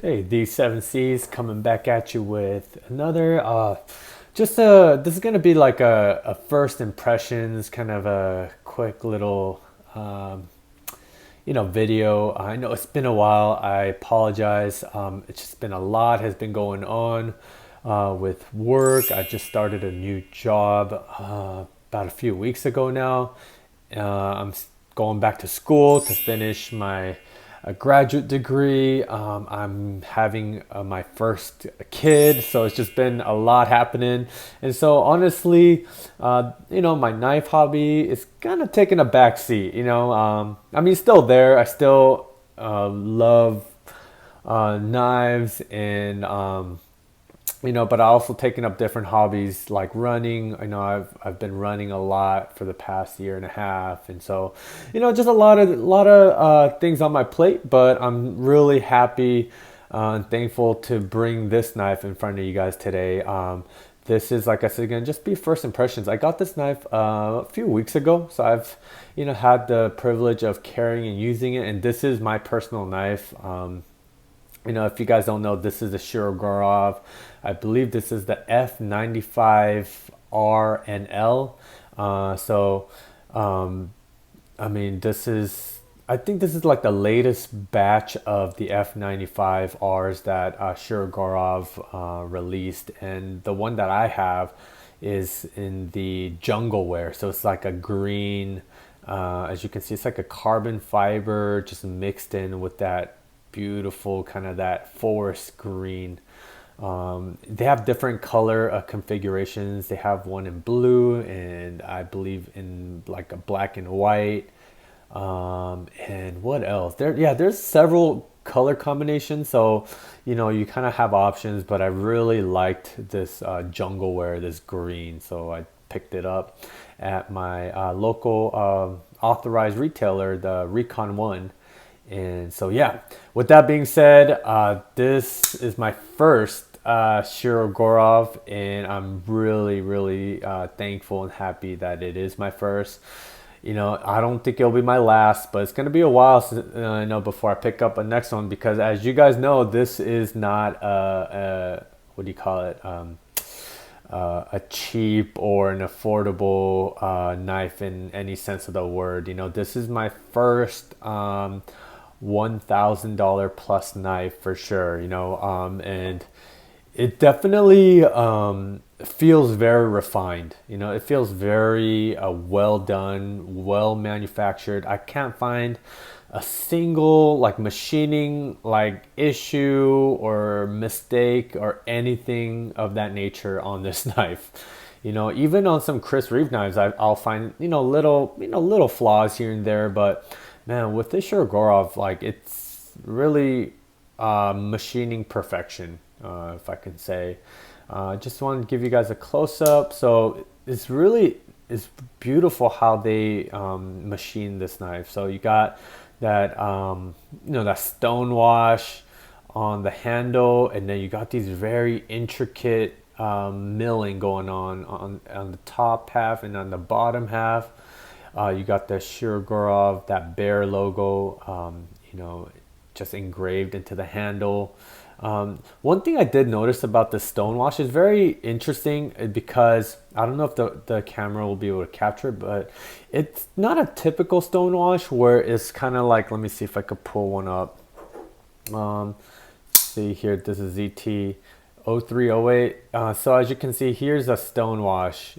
Hey, these seven C's coming back at you with another. This is gonna be like a first impressions kind of a quick little video. I know it's been a while. I apologize. It's just been a lot has been going on with work. I just started a new job about a few weeks ago now. Going back to school to finish my graduate degree. I'm having my first kid, so it's just been a lot happening. And so honestly, my knife hobby is kind of taking a back seat. It's still there. I still love knives and but I also taken up different hobbies like running. I know I've been running a lot for the past year and a half, and so just a lot of things on my plate. But I'm really happy and thankful to bring this knife in front of you guys today. This is, like I said again, just be first impressions. I got this knife a few weeks ago, so I've had the privilege of carrying and using it, and this is my personal knife. If you guys don't know, this is a Shirogorov. I believe this is the F95R NL. I think this is like the latest batch of the F95Rs that Shirogorov released. And the one that I have is in the jungle wear. So it's like a green, as you can see, it's like a carbon fiber just mixed in with that beautiful kind of that forest green. They have different color configurations. They have one in blue and I believe in like a black and white. And what else? There's several color combinations. So, you kind of have options, but I really liked this jungle wear, this green. So I picked it up at my local authorized retailer, the Recon One. And so, with that being said, this is my first Shirogorov, and I'm really, really thankful and happy that it is my first. I don't think it'll be my last, but it's going to be a while before I pick up a next one, because as you guys know, this is not what do you call it? A cheap or an affordable knife in any sense of the word. This is my first $1,000 plus knife for sure, and it definitely feels very refined. It feels very well done, well manufactured. I can't find a single like machining like issue or mistake or anything of that nature on this knife. Even on some Chris Reeve knives, I'll find little flaws here and there, but man, with this Shirogorov, like it's really machining perfection, if I can say. Just wanted to give you guys a close up. So it's beautiful how they machine this knife. So you got that that stone wash on the handle, and then you got these very intricate milling going on the top half and on the bottom half. You got the Shirogorov, that bear logo, just engraved into the handle. One thing I did notice about the stonewash is very interesting, because I don't know if the camera will be able to capture it, but it's not a typical stonewash where it's kind of like, let me see if I could pull one up. See here, this is ZT 0308. So as you can see, here's a stonewash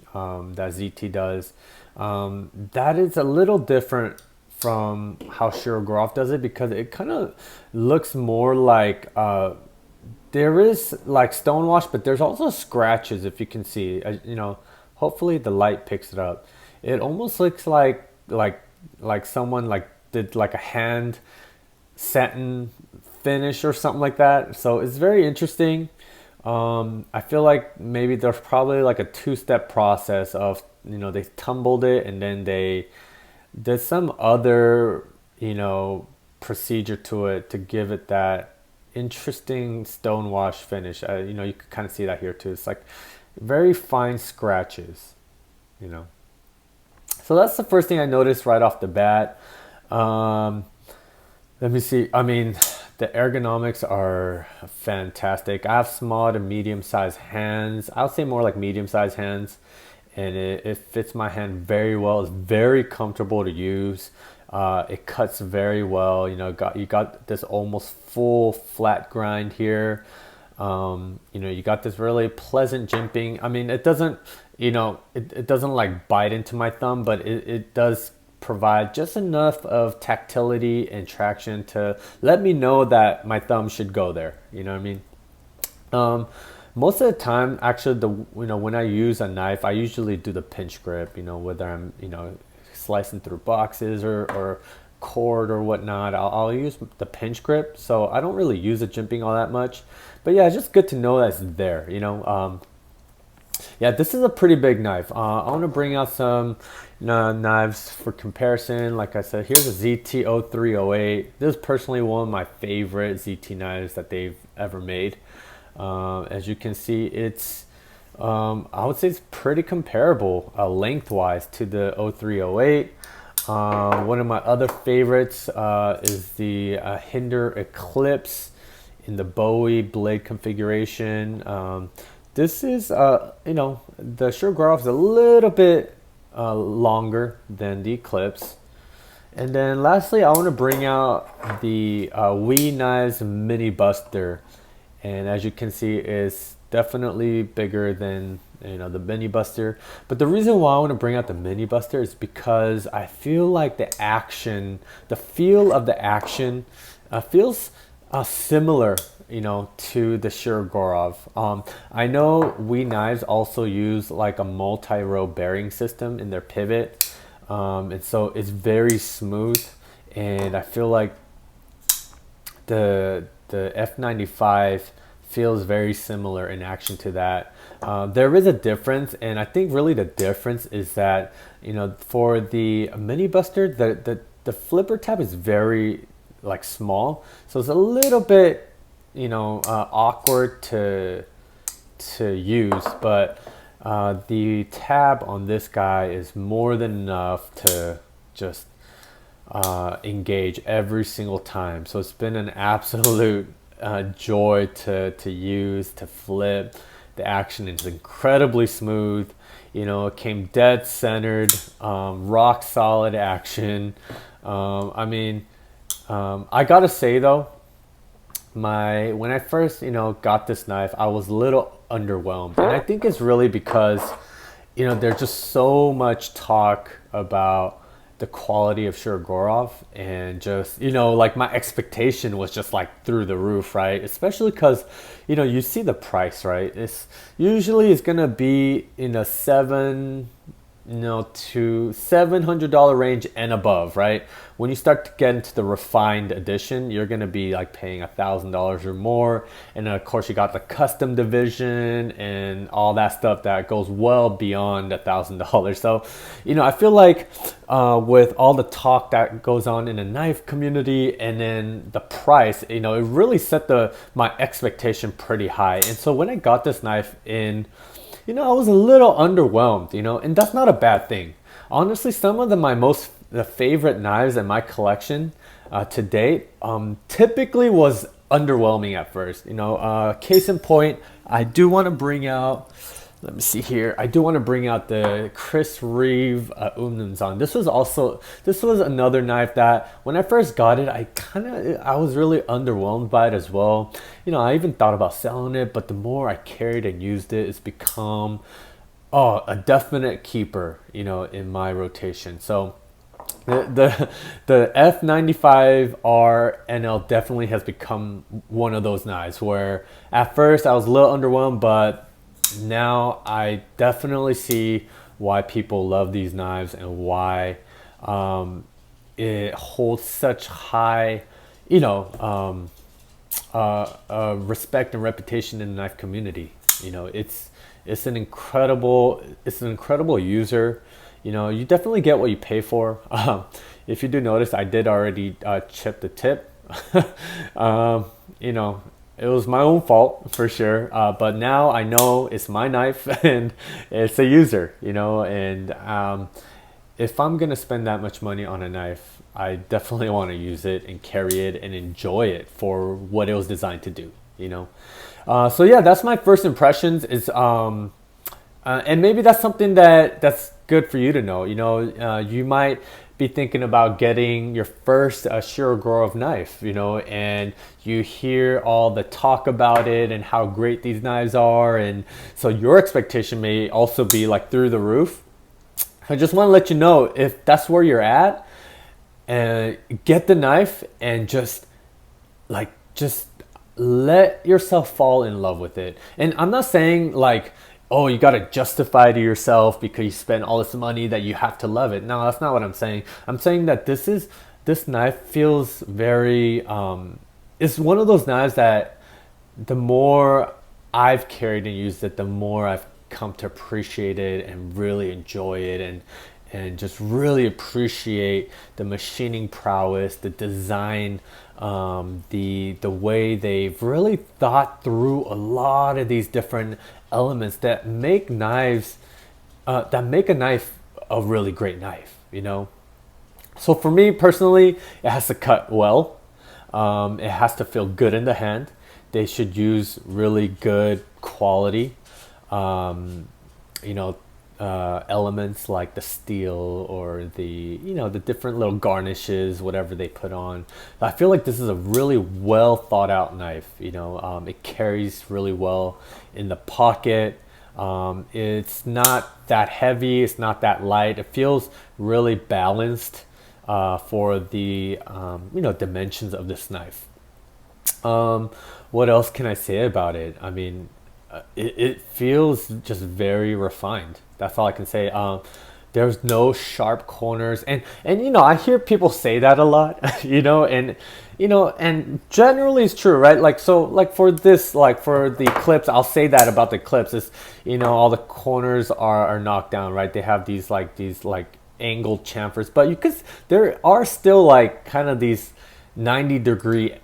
that ZT does. That is a little different from how Shirogorov does it, because it kind of looks more like there is like stonewash, but there's also scratches, if you can see. Hopefully the light picks it up. It almost looks like someone like did like a hand satin finish or something like that. So it's very interesting. I feel like maybe there's probably like a two-step process of, they tumbled it and then they did some other, procedure to it to give it that interesting stonewash finish. You can kind of see that here too. It's like very fine scratches, So that's the first thing I noticed right off the bat. Let me see. The ergonomics are fantastic. I have small to medium sized hands. I would say more like medium sized hands, and it fits my hand very well. It's very comfortable to use. It cuts very well. You got this almost full flat grind here. You got this really pleasant jimping. I mean, it doesn't, it doesn't like bite into my thumb, but it does provide just enough of tactility and traction to let me know that my thumb should go there. You know what I mean? Most of the time, actually, when I use a knife, I usually do the pinch grip. Whether I'm slicing through boxes or cord or whatnot, I'll use the pinch grip. So I don't really use the jimping all that much. But yeah, it's just good to know that it's there. Yeah, this is a pretty big knife. I want to bring out some knives for comparison. Like I said, here's a ZT-0308. This is personally one of my favorite ZT knives that they've ever made. As you can see, it's I would say it's pretty comparable lengthwise to the 0308. One of my other favorites is the Hinder Eclipse in the Bowie blade configuration. This is, the Shirogorov is a little bit longer than the Eclipse. And then lastly, I want to bring out the WE Knives Mini Buster. And as you can see, it's definitely bigger than the Mini Buster. But the reason why I want to bring out the Mini Buster is because I feel like the feel of the action feels similar to the Shirogorov. I know WE Knives also use like a multi-row bearing system in their pivot, and so it's very smooth, and I feel like the F95 feels very similar in action to that. There is a difference, and I think really the difference is that for the Mini Buster, the flipper tab is very like small, so it's a little bit awkward to use, but the tab on this guy is more than enough to just engage every single time. So it's been an absolute joy to use, to flip. The action is incredibly smooth. It came dead centered, rock solid action. I gotta say though, when I first got this knife, I was a little underwhelmed, and I think it's really because there's just so much talk about the quality of Shirogorov, and just like my expectation was just like through the roof, right? Especially because you see the price, right? It's gonna be in a to $700 range and above, right? When you start to get into the refined edition, you're gonna be like paying $1,000 or more, and then of course you got the custom division and all that stuff that goes well beyond $1,000. So, I feel like with all the talk that goes on in the knife community, and then the price, it really set my expectation pretty high. And so when I got this knife in, I was a little underwhelmed, and that's not a bad thing. Honestly, some of the favorite knives in my collection to date typically was underwhelming at first. Case in point, I do want to bring out, let me see here. I do want to bring out the Chris Reeve Umnumzan. This was another knife that when I first got it, I was really underwhelmed by it as well. I even thought about selling it, but the more I carried and used it, it's become a definite keeper, in my rotation. So the F95R NL definitely has become one of those knives where at first I was a little underwhelmed, but now I definitely see why people love these knives and why it holds such high, respect and reputation in the knife community. It's an incredible user. You definitely get what you pay for. If you do notice, I did already chip the tip. It was my own fault for sure, but now I know it's my knife and it's a user, and if I'm gonna spend that much money on a knife, I definitely want to use it and carry it and enjoy it for what it was designed to do. You know, so yeah, that's my first impressions. Is and maybe that's something that's good for you to know. You know, you might be thinking about getting your first Shirogorov knife, you know, and you hear all the talk about it and how great these knives are, and so your expectation may also be like through the roof. I just want to let you know, if that's where you're at, and get the knife and just let yourself fall in love with it. And I'm not saying like, oh, you got to justify to yourself because you spent all this money that you have to love it. No, that's not what I'm saying. I'm saying that this knife feels very it's one of those knives that the more I've carried and used it, the more I've come to appreciate it and really enjoy it, and just really appreciate the machining prowess, the design, the way they've really thought through a lot of these different elements that make knives, that make a knife a really great knife. You know, so for me personally, it has to cut well. It has to feel good in the hand. They should use really good quality, you know, elements like the steel or the, you know, the different little garnishes, whatever they put on. I feel like this is a really well thought out knife. You know, it carries really well in the pocket. It's not that heavy. It's not that light. It feels really balanced for the you know, dimensions of this knife. What else can I say about it? I mean, it feels just very refined. That's all I can say. There's no sharp corners, and you know, I hear people say that a lot, you know, and generally it's true, right? Like, so like for this, like for the clips, I'll say that about the clips is, you know, all the corners are knocked down, right? They have these like angled chamfers, but there are still like kind of these 90-degree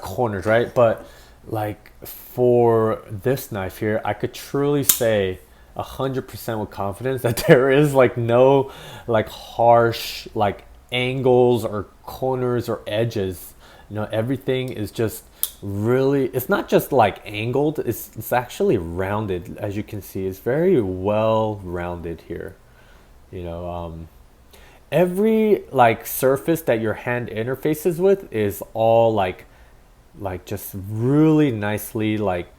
corners, right? But like for this knife here, I could truly say 100% with confidence that there is like no like harsh like angles or corners or edges. You know, everything is just really, it's not just like angled, it's actually rounded. As you can see, it's very well rounded here. You know, every like surface that your hand interfaces with is all like just really nicely like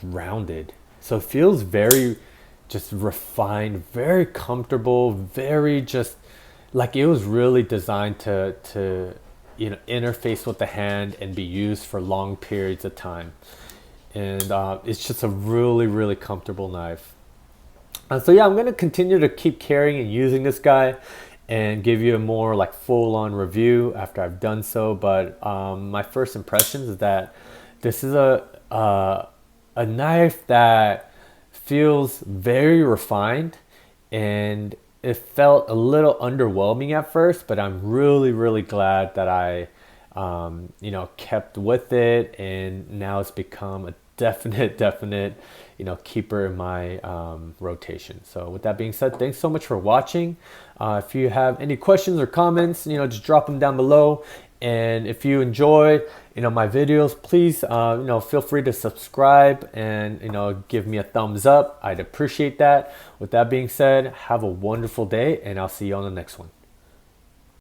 rounded. So it feels very just refined, very comfortable, very just like it was really designed to you know, interface with the hand and be used for long periods of time. And it's just a really comfortable knife. So yeah, I'm gonna continue to keep carrying and using this guy and give you a more like full-on review after I've done so. But my first impressions is that this is a knife that feels very refined, and it felt a little underwhelming at first, but I'm really glad that I you know, kept with it, and now it's become a definite you know, keeper in my rotation. So with that being said, thanks so much for watching. If you have any questions or comments, you know, just drop them down below. And if you enjoy, you know, my videos, please, you know, feel free to subscribe and, you know, give me a thumbs up. I'd appreciate that. With that being said, have a wonderful day, and I'll see you on the next one.